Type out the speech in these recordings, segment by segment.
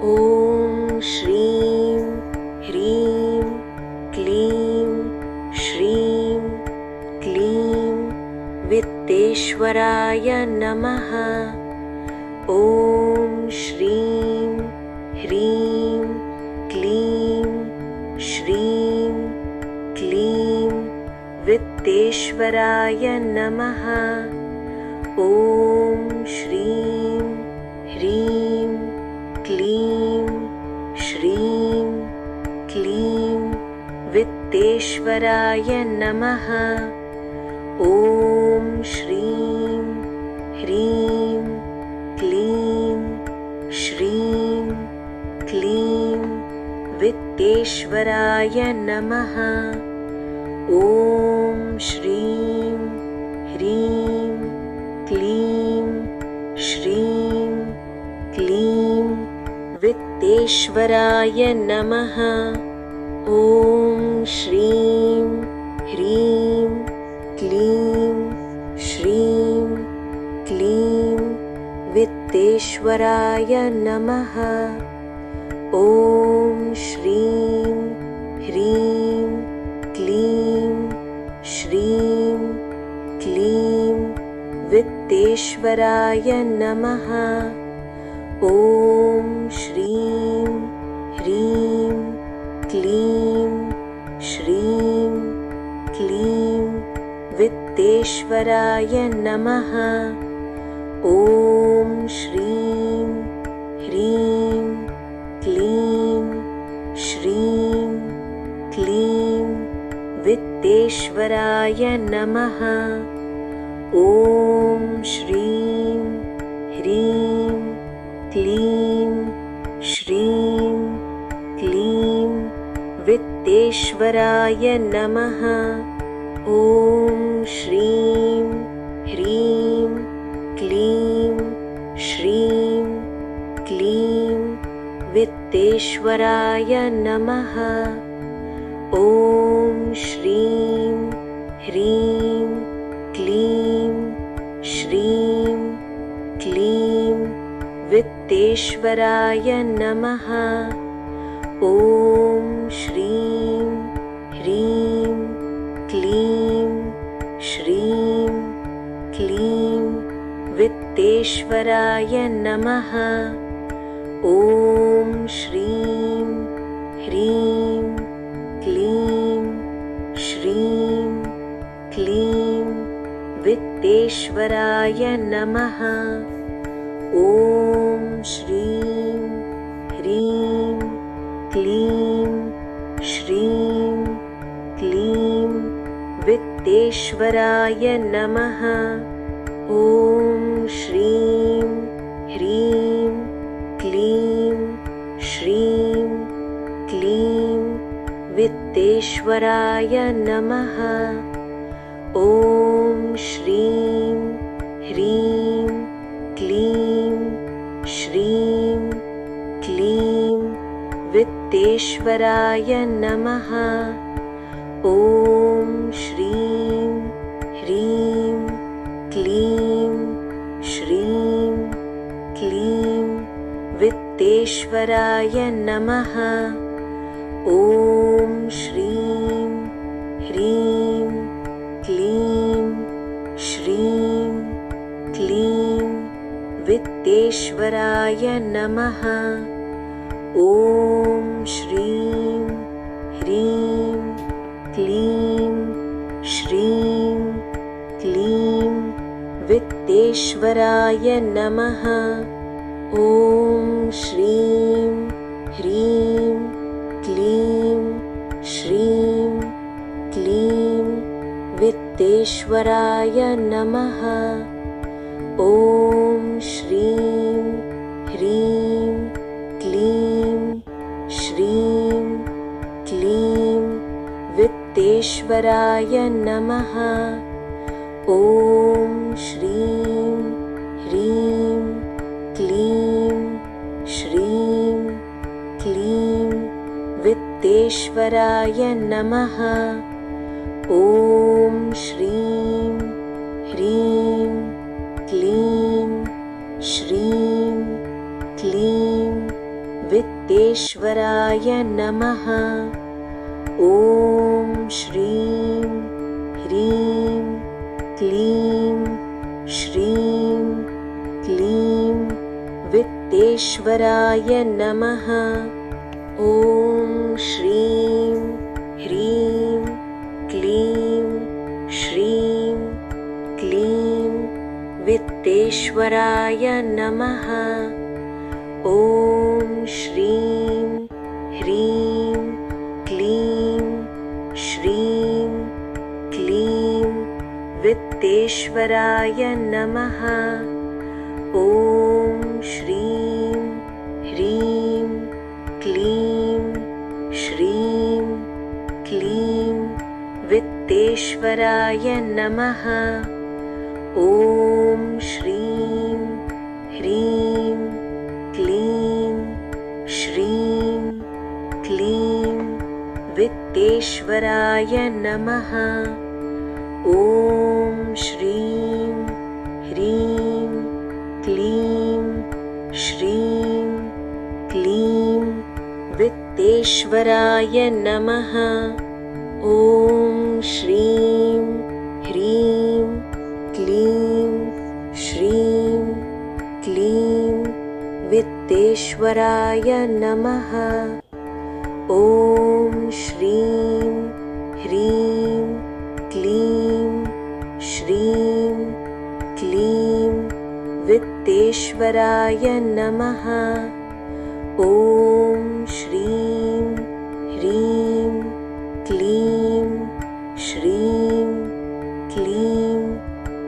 ॐ श्रीं ह्रीं क्लीं श्रीं क्लीं वित्तेश्वराय नमः। ॐ श्रीं ह्रीं क्लीं श्रीं क्लीं वित्तेश्वराय नमः। ॐ श्रीं ह्रीं क्लीं श्रीं क्लीं वित्तेश्वराय नमः। ॐ श्रीं ह्रीं क्लीं श्रीं क्लीं वित्तेश्वराय नमः। ॐ श्रीं ह्रीं क्लीं श्रीं क्लीं वित्तेश्वराय नमः। ॐ श्रीं ह्रीं क्लीं श्रीं क्लीं वित्तेश्वराय नमः। ॐ श्रीं ह्रीं क्लीं श्रीं क्लीं वित्तेश्वराय नमः। ॐ श्रीं ह्रीं क्लीं श्रीं क्लीं वित्तेश्वराय नमः। ॐ श्रीं ह्रीं क्लीं श्रीं क्लीं वित्तेश्वराय नमः। ॐ श्रीं ह्रीं क्लीं श्रीं क्लीं वित्तेश्वराय नमः। ॐ श्रीं ह्रीं क्लीं श्रीं क्लीं वित्तेश्वराय नमः। ॐ श्रीं ह्रीं क्लीं श्रीं क्लीं वित्तेश्वराय नमः। ॐ श्रीं ह्रीं क्लीं श्रीं क्लीं वित्तेश्वराय नमः। ॐ श्रीं ह्रीं क्लीं श्रीं क्लीं वित्तेश्वराय नमः। ॐ श्रीं ह्रीं क्लीं श्रीं क्लीं वित्तेश्वराय नमः। ॐ श्रीं ह्रीं क्लीं श्रीं क्लीं वित्तेश्वराय नमः। ॐ श्रीं ह्रीं क्लीं श्रीं क्लीं वित्तेश्वराय नमः। ॐ श्रीं ह्रीं क्लीं श्रीं क्लीं वित्तेश्वराय नमः। ॐ श्रीं ह्रीं क्लीं श्रीं क्लीं वित्तेश्वराय नमः। ॐ श्रीं ह्रीं क्लीं श्रीं क्लीं वित्तेश्वराय नमः। ॐ श्रीं ह्रीं क्लीं श्रीं क्लीं वित्तेश्वराय नमः। ॐ श्रीं ह्रीं क्लीं श्रीं क्लीं वित्तेश्वराय नमः। ॐ श्रीं ह्रीं क्लीं श्रीं क्लीं वित्तेश्वराय नमः। ॐ श्रीं ह्रीं क्लीं श्रीं क्लीं वित्तेश्वराय नमः। ॐ श्रीं ह्रीं क्लीं श्रीं क्लीं वित्तेश्वराय नमः। ॐ श्रीं ह्रीं क्लीं श्रीं क्लीं वित्तेश्वराय नमः। ॐ श्रीं ह्रीं क्लीं श्रीं क्लीं वित्तेश्वराय नमः। ॐ श्रीं ह्रीं क्लीं श्रीं क्लीं वित्तेश्वराय नमः। ॐ श्रीं ह्रीं क्लीं श्रीं क्लीं वित्तेश्वराय नमः। ॐ श्रीं ह्रीं क्लीं श्रीं क्लीं वित्तेश्वराय नमः। ॐ श्रीं ह्रीं क्लीं श्रीं क्लीं वित्तेश्वराय नमः। ॐ श्रीं ह्रीं क्लीं श्रीं क्लीं वित्तेश्वराय नमः। ॐ श्रीं ह्रीं क्लीं श्रीं क्लीं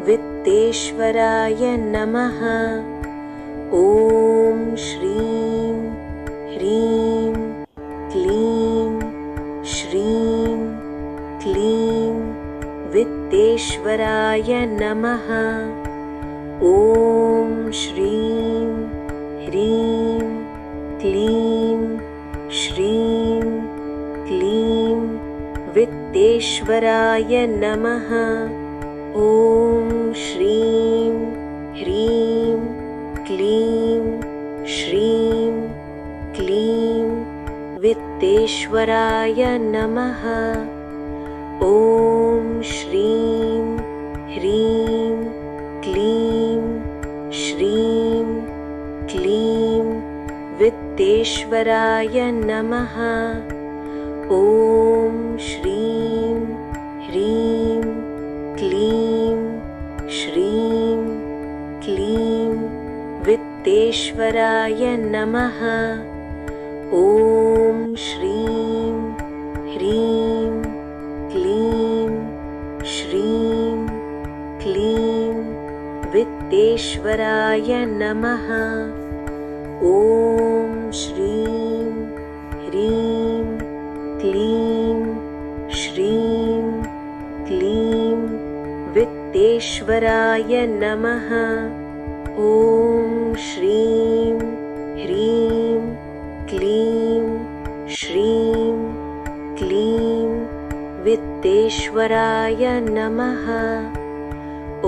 वित्तेश्वराय नमः। ॐ श्रीं ह्रीं क्लीं श्रीं क्लीं वित्तेश्वराय नमः। ॐ श्रीं ह्रीं क्लीं श्रीं क्लीं वित्तेश्वराय नमः। ॐ श्रीं ह्रीं क्लीं श्रीं क्लीं वित्तेश्वराय नमः। ॐ श्रीं ह्रीं क्लीं श्रीं क्लीं वित्तेश्वराय नमः। ॐ श्रीं ह्रीं क्लीं श्रीं क्लीं वित्तेश्वराय नमः। ॐ श्रीं ह्रीं क्लीं श्रीं क्लीं वित्तेश्वराय नमः। ॐ श्रीं ह्रीं क्लीं श्रीं क्लीं वित्तेश्वराय नमः। ॐ श्रीं ह्रीं क्लीं श्रीं क्लीं वित्तेश्वराय नमः। ॐ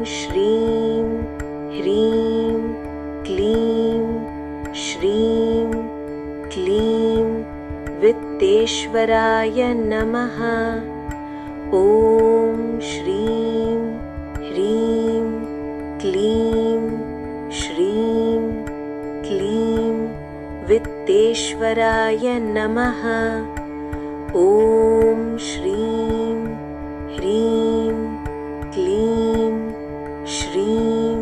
श्रीं ह्रीं क्लीं श्रीं क्लीं वित्तेश्वराय नमः। ॐ श्रीं ह्रीं क्लीं श्रीं क्लीं वित्तेश्वराय नमः। ॐ श्रीं ह्रीं क्लीं श्रीं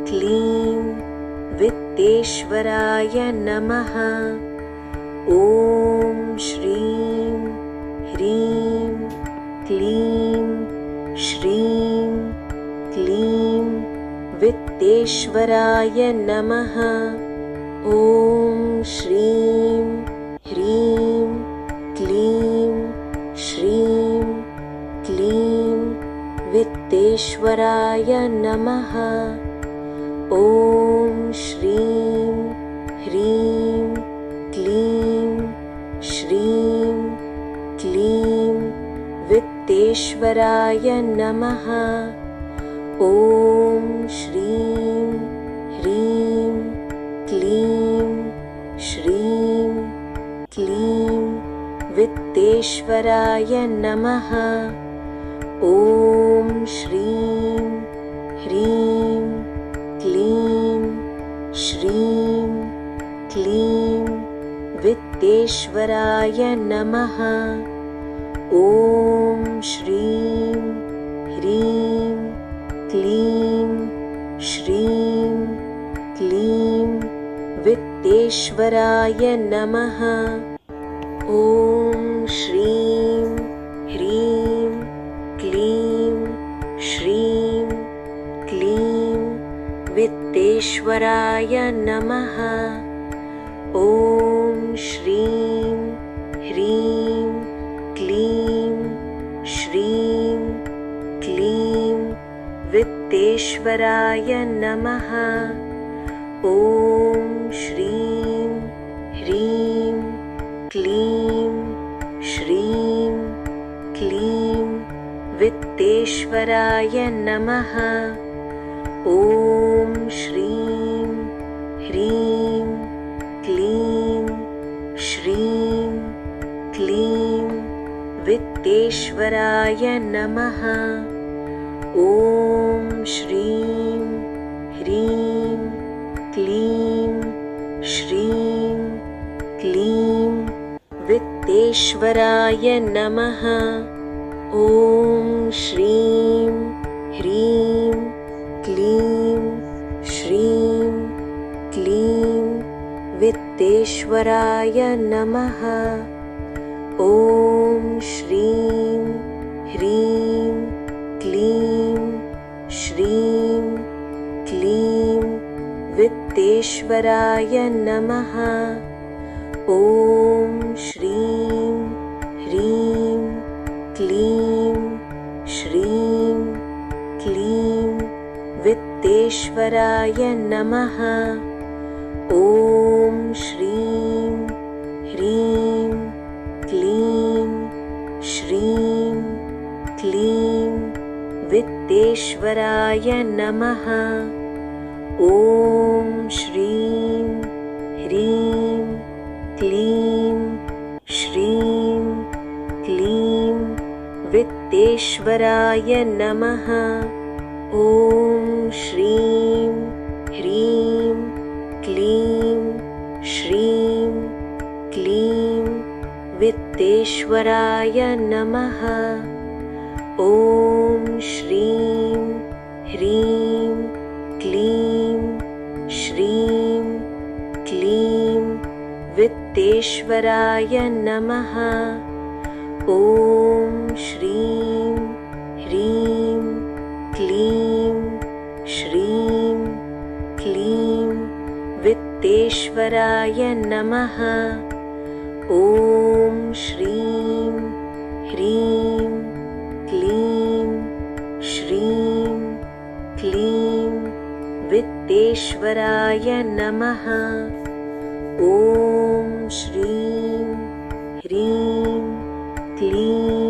क्लीं वित्तेश्वराय नमः। ॐ श्रीं ह्रीं क्लीं श्रीं क्लीं वित्तेश्वराय नमः। ॐ श्रीं ह्रीं क्लीं श्रीं क्लीं वित्तेश्वराय नमः। ॐ श्रीं ह्रीं क्लीं श्रीं क्लीं वित्तेश्वराय नमः। ॐ श्रीं ह्रीं क्लीं वित्तेश्वराय नमः। ॐ श्रीं ह्रीं क्लीं श्रीं क्लीं वित्तेश्वराय नमः। ॐ श्रीं ह्रीं क्लीं श्रीं क्लीं वित्तेश्वराय नमः। ॐ श्रीं ह्रीं क्लीं श्रीं क्लीं वित्तेश्वराय नमः। ॐ श्रीं ह्रीं क्लीं श्रीं क्लीं वित्तेश्वराय नमः। ॐ श्रीं ह्रीं क्लीं श्रीं क्लीं वित्तेश्वराय नमः। ॐ श्रीं ह्रीं क्लीं श्रीं क्लीं वित्तेश्वराय नमः। ॐ श्रीं ह्रीं क्लीं श्रीं क्लीं वित्तेश्वराय नमः। ॐ श्रीं ह्रीं क्लीं श्रीं क्लीं वित्तेश्वराय नमः। ॐ श्रीं ह्रीं क्लीं श्रीं क्लीं वित्तेश्वराय नमः। ॐ श्रीं ह्रीं क्लीं श्रीं क्लीं वित्तेश्वराय नमः। ॐ श्रीं ह्रीं क्लीं श्रीं क्लीं वित्तेश्वराय नमः। ॐ श्रीं ह्रीं क्लीं श्रीं क्लीं वित्तेश्वराय नमः। ॐ श्रीं ह्रीं क्लीं श्रीं क्लीं वित्तेश्वराय नमः। ॐ श्रीं ह्रीं क्लीं श्रीं क्लीं वित्तेश्वराय नमः। ॐ श्रीं ह्रीं क्लीं श्रीं क्लीं वित्तेश्वराय नमः। ॐ श्रीं ह्रीं क्लीं श्रीं क्लीं वित्तेश्वराय नमः। ॐ श्रीं ह्रीं क्लीं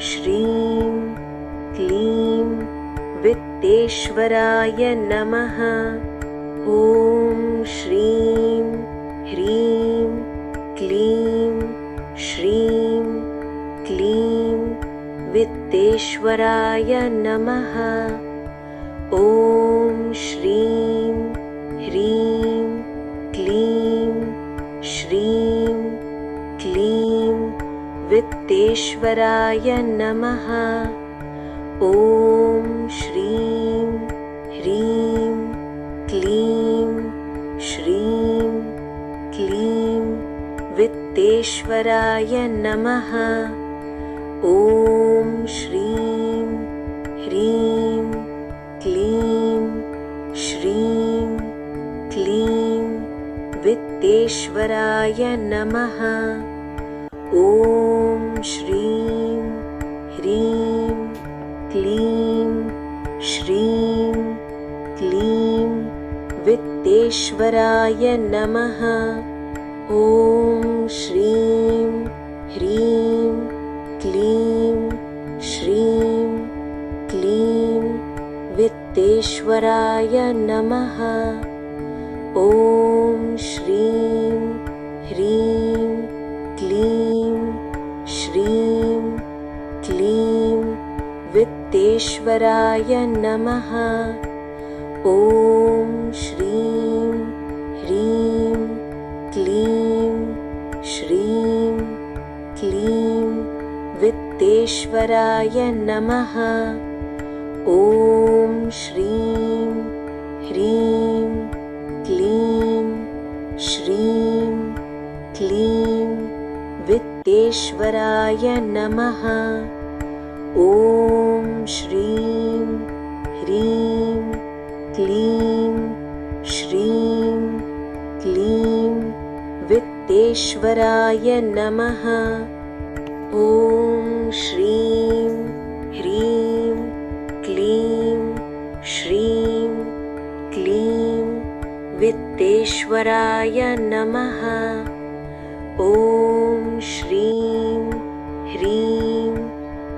श्रीं क्लीं वित्तेश्वराय नमः। ॐ श्रीं ह्रीं क्लीं श्रीं क्लीं वित्तेश्वराय नमः। ॐ श्रीं ह्रीं क्लीं श्रीं क्लीं वित्तेश्वराय नमः। ॐ श्रीं ह्रीं क्लीं श्रीं क्लीं वित्तेश्वराय नमः। ॐ श्रीं ह्रीं क्लीं श्रीं क्लीं वित्तेश्वराय नमः। ॐ श्रीं ह्रीं क्लीं श्रीं क्लीं वित्तेश्वराय नमः। ॐ श्रीं ह्रीं क्लीं श्रीं क्लीं वित्तेश्वराय नमः। ॐ श्रीं ह्रीं क्लीं वित्तेश्वराय नमः। ॐ श्रीं ह्रीं क्लीं श्रीं क्लीं वित्तेश्वराय नमः। ॐ श्रीं ह्रीं क्लीं श्रीं क्लीं वित्तेश्वराय नमः। ॐ श्रीं ह्रीं क्लीं श्रीं क्लीं वित्तेश्वराय नमः। ॐ श्रीं ह्रीं क्लीं श्रीं क्लीं वित्तेश्वराय नमः। ॐ श्रीं ह्रीं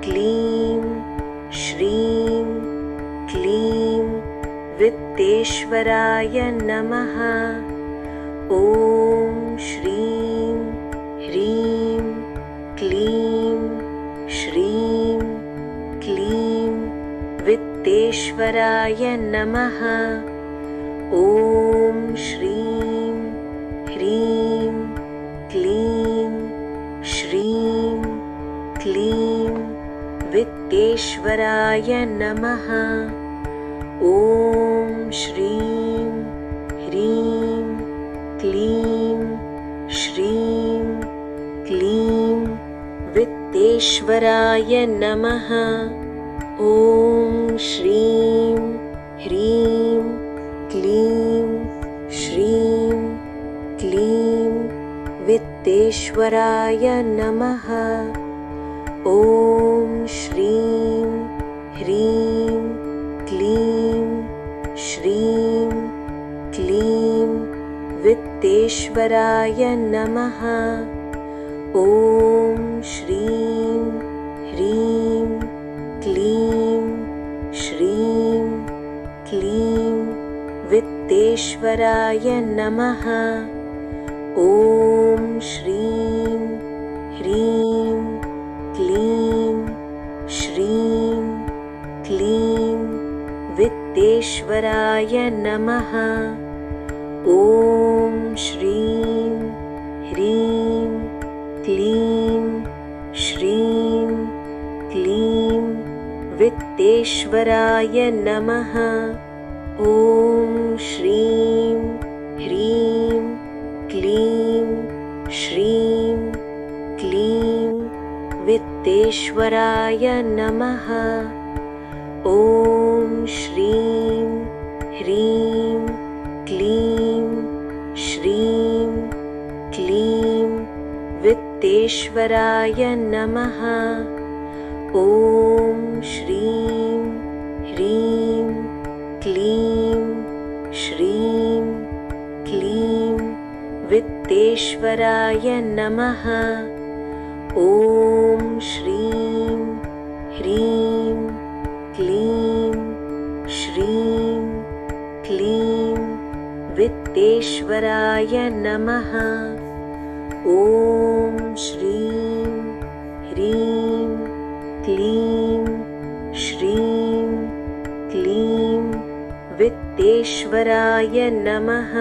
क्लीं श्रीं क्लीं वित्तेश्वराय नमः। ॐ श्रीं ह्रीं क्लीं श्रीं क्लीं वित्तेश्वराय नमः। ॐ श्रीं ह्रीं क्लीं श्रीं क्लीं वित्तेश्वराय नमः। ॐ श्रीं ह्रीं क्लीं श्रीं क्लीं वित्तेश्वराय नमः। ॐ श्रीं ह्रीं क्लीं श्रीं क्लीं वित्तेश्वराय नमः। ॐ श्रीं ह्रीं क्लीं श्रीं क्लीं वित्तेश्वराय नमः। ॐ श्रीं ह्रीं क्लीं श्रीं क्लीं वित्तेश्वराय नमः। ॐ श्रीं ह्रीं क्लीं श्रीं क्लीं वित्तेश्वराय नमः। ॐ श्रीं ह्रीं क्लीं श्रीं क्लीं वित्तेश्वराय नमः। ॐ श्रीं ह्रीं क्लीं श्रीं क्लीं वित्तेश्वराय नमः। ॐ श्रीं ह्रीं क्लीं श्रीं क्लीं वित्तेश्वराय नमः। ॐ श्रीं ह्रीं क्लीं श्रीं क्लीं वित्तेश्वराय नमः। ॐ श्रीं ह्रीं क्लीं श्रीं क्लीं वित्तेश्वराय नमः। ॐ श्रीं ह्रीं क्लीं श्रीं क्लीं वित्तेश्वराय नमः।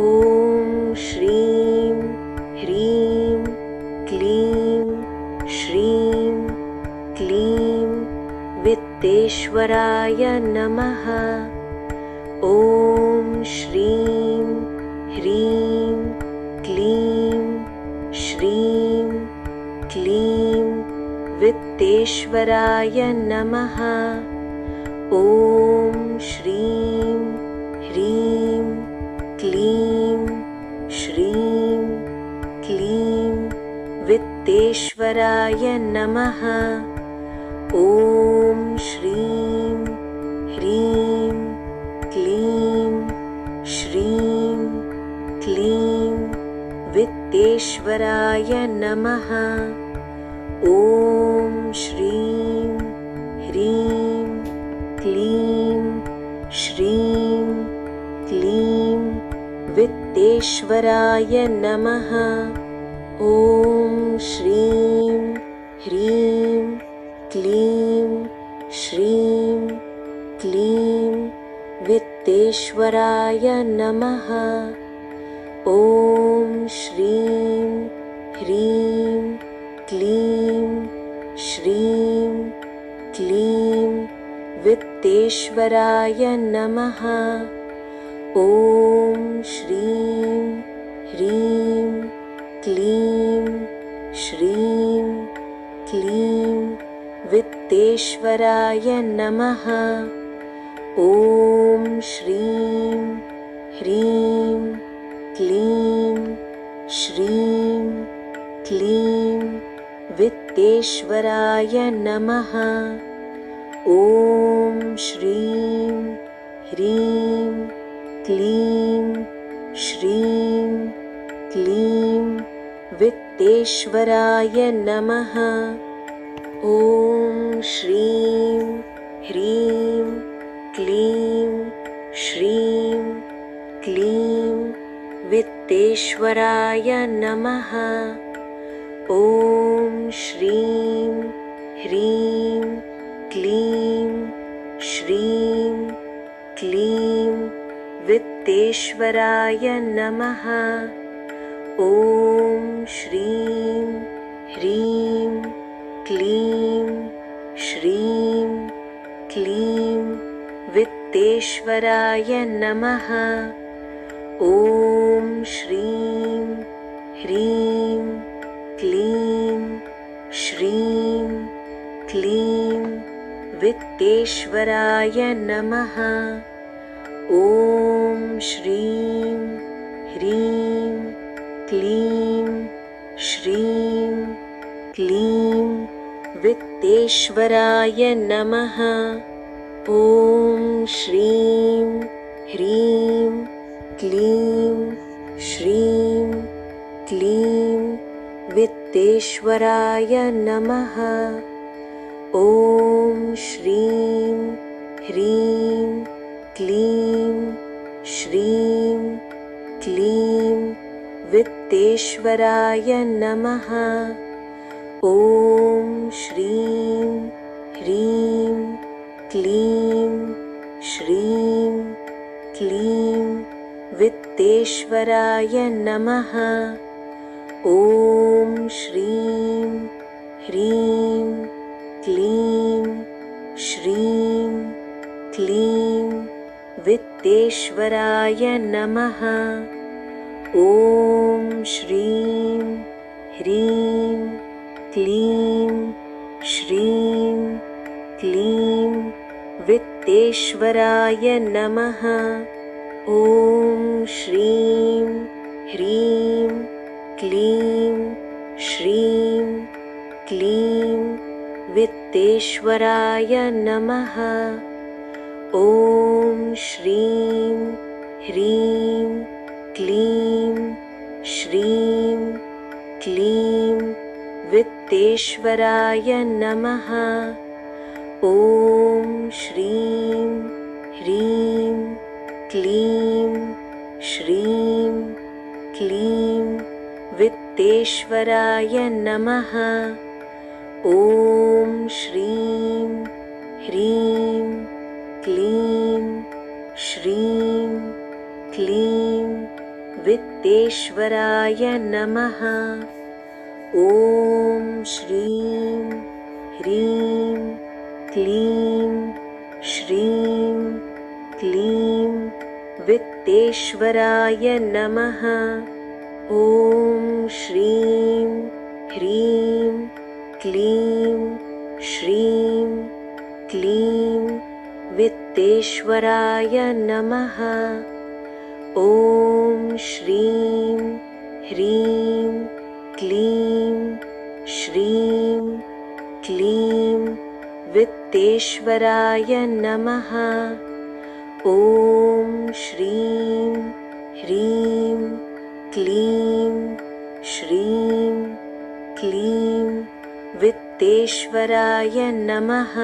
ॐ श्रीं ह्रीं क्लीं श्रीं क्लीं वित्तेश्वराय नमः। ॐ श्रीं ह्रीं क्लीं श्रीं क्लीं वित्तेश्वराय नमः। ॐ श्रीं ह्रीं क्लीं श्रीं क्लीं वित्तेश्वराय नमः। ॐ श्रीं ह्रीं क्लीं श्रीं क्लीं वित्तेश्वराय नमः। ॐ श्रीं ह्रीं क्लीं श्रीं क्लीं वित्तेश्वराय नमः। ॐ श्रीं ह्रीं क्लीं श्रीं क्लीं वित्तेश्वराय नमः। ॐ श्रीं ह्रीं क्लीं श्रीं क्लीं वित्तेश्वराय नमः। ॐ श्रीं ह्रीं क्लीं श्रीं क्लीं वित्तेश्वराय नमः। ॐ श्रीं ह्रीं क्लीं श्रीं क्लीं वित्तेश्वराय नमः। ॐ श्रीं ह्रीं क्लीं श्रीं क्लीं वित्तेश्वराय नमः। ॐ श्रीं ह्रीं क्लीं श्रीं क्लीं वित्तेश्वराय नमः। ॐ श्रीं ह्रीं क्लीं श्रीं क्लीं वित्तेश्वराय नमः। ॐ श्रीं ह्रीं क्लीं श्रीं क्लीं वित्तेश्वराय नमः। ॐ श्रीं ह्रीं क्लीं श्रीं क्लीं वित्तेश्वराय नमः। ॐ श्रीं ह्रीं क्लीं श्रीं क्लीं वित्तेश्वराय नमः। ॐ श्रीं ह्रीं क्लीं श्रीं क्लीं वित्तेश्वराय नमः। ॐ श्रीं ह्रीं क्लीं श्रीं क्लीं वित्तेश्वराय नमः। ॐ श्रीं ह्रीं क्लीं श्रीं क्लीं वित्तेश्वराय नमः। ॐ श्रीं ह्रीं क्लीं श्रीं क्लीं वित्तेश्वराय नमः। ॐ श्रीं ह्रीं क्लीं श्रीं क्लीं वित्तेश्वराय नमः। ॐ श्रीं ह्रीं क्लीं श्रीं क्लीं वित्तेश्वराय नमः। ॐ श्रीं ह्रीं क्लीं श्रीं क्लीं वित्तेश्वराय नमः। ॐ श्रीं ह्रीं क्लीं श्रीं क्लीं वित्तेश्वराय नमः। ॐ श्रीं ह्रीं क्लीं श्रीं क्लीं वित्तेश्वराय नमः। ॐ श्रीं ह्रीं क्लीं श्रीं क्लीं वित्तेश्वराय नमः। ॐ श्रीं ह्रीं क्लीं श्रीं क्लीं वित्तेश्वराय नमः। ॐ श्रीं ह्रीं क्लीं श्रीं क्लीं वित्तेश्वराय नमः। ॐ श्रीं ह्रीं क्लीं श्रीं क्लीं वित्तेश्वराय नमः।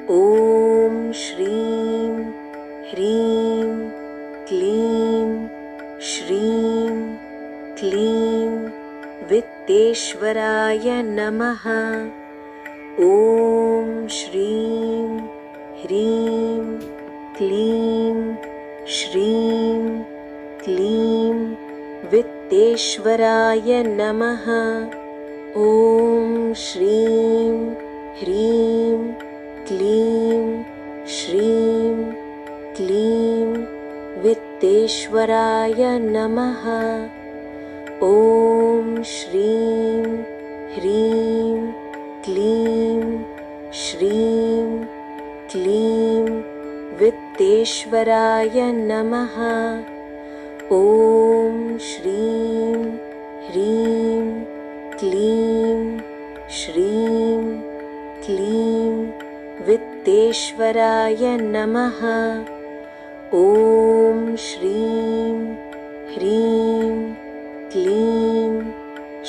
ॐ श्रीं ह्रीं क्लीं श्रीं क्लीं वित्तेश्वराय नमः। ॐ श्रीं ह्रीं क्लीं श्रीं क्लीं वित्तेश्वराय नमः। ॐ श्रीं ह्रीं क्लीं श्रीं क्लीं वित्तेश्वराय नमः। ॐ श्रीं ह्रीं क्लीं श्रीं क्लीं वित्तेश्वराय नमः। ॐ श्रीं ह्रीं क्लीं श्रीं क्लीं वित्तेश्वराय नमः। ॐ श्रीं ह्रीं क्लीं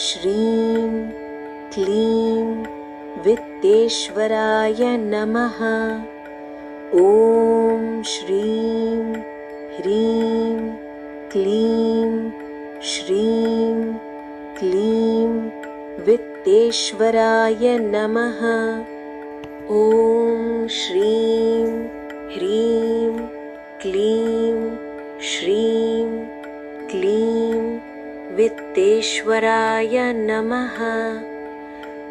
श्रीं क्लीं वित्तेश्वराय नमः। ॐ श्रीं ह्रीं क्लीं श्रीं क्लीं वित्तेश्वराय नमः। ॐ श्रीं ह्रीं क्लीं श्रीं क्लीं वित्तेश्वराय नमः।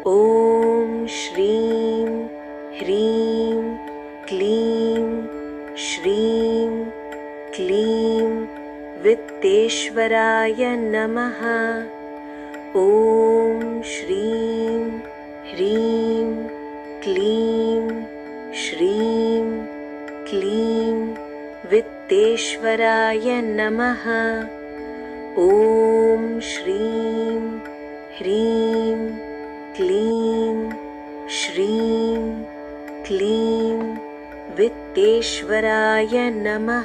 ॐ श्रीं ह्रीं क्लीं श्रीं क्लीं वित्तेश्वराय नमः। ॐ श्रीं ह्रीं क्लीं श्रीं क्लीं वित्तेश्वराय नमः। ॐ श्रीं ह्रीं क्लीं श्रीं क्लीं वित्तेश्वराय नमः।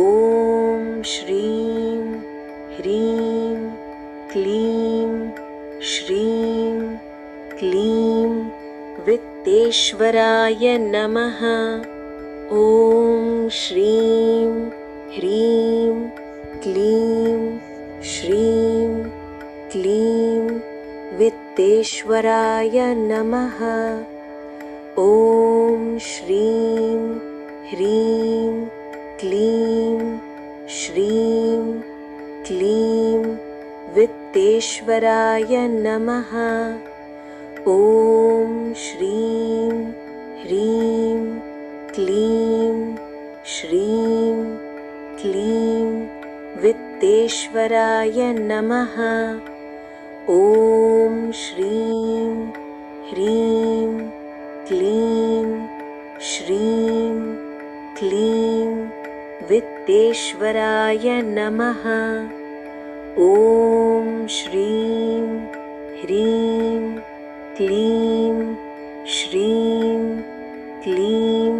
ॐ श्रीं ह्रीं क्लीं श्रीं क्लीं वित्तेश्वराय नमः। ॐ श्रीं ह्रीं क्लीं श्रीं क्लीं वित्तेश्वराय नमः। ॐ श्रीं ह्रीं क्लीं श्रीं क्लीं वित्तेश्वराय नमः। ॐ श्रीं ह्रीं क्लीं श्रीं क्लीं वित्तेश्वराय नमः। ॐ श्रीं ह्रीं क्लीं श्रीं क्लीं वित्तेश्वराय नमः। ॐ श्रीं ह्रीं क्लीं श्रीं क्लीं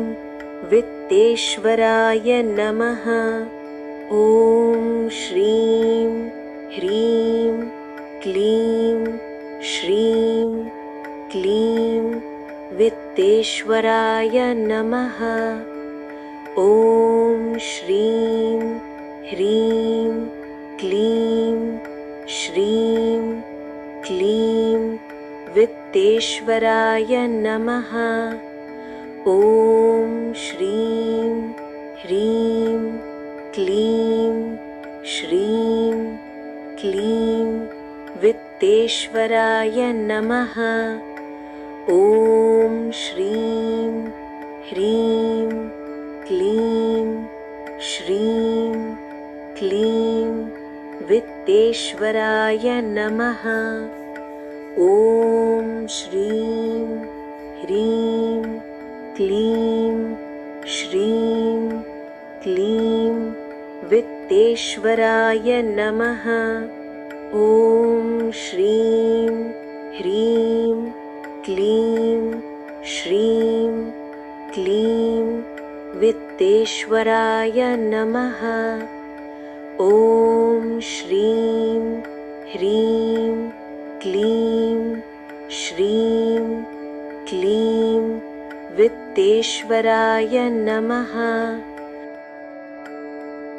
वित्तेश्वराय नमः। ॐ श्रीं ह्रीं क्लीं श्रीं क्लीं वित्तेश्वराय नमः। ॐ श्रीं ह्रीं क्लीं श्रीं क्लीं वित्तेश्वराय नमः। ॐ श्रीं ह्रीं क्लीं श्रीं क्लीं वित्तेश्वराय नमः। ॐ श्रीं ह्रीं क्लीं श्रीं क्लीं वित्तेश्वराय नमः। ॐ श्रीं ह्रीं क्लीं श्रीं क्लीं वित्तेश्वराय नमः। ॐ श्रीं ह्रीं क्लीं श्रीं क्लीं वित्तेश्वराय नमः। ॐ श्रीं ह्रीं क्लीं श्रीं क्लीं वित्तेश्वराय नमः।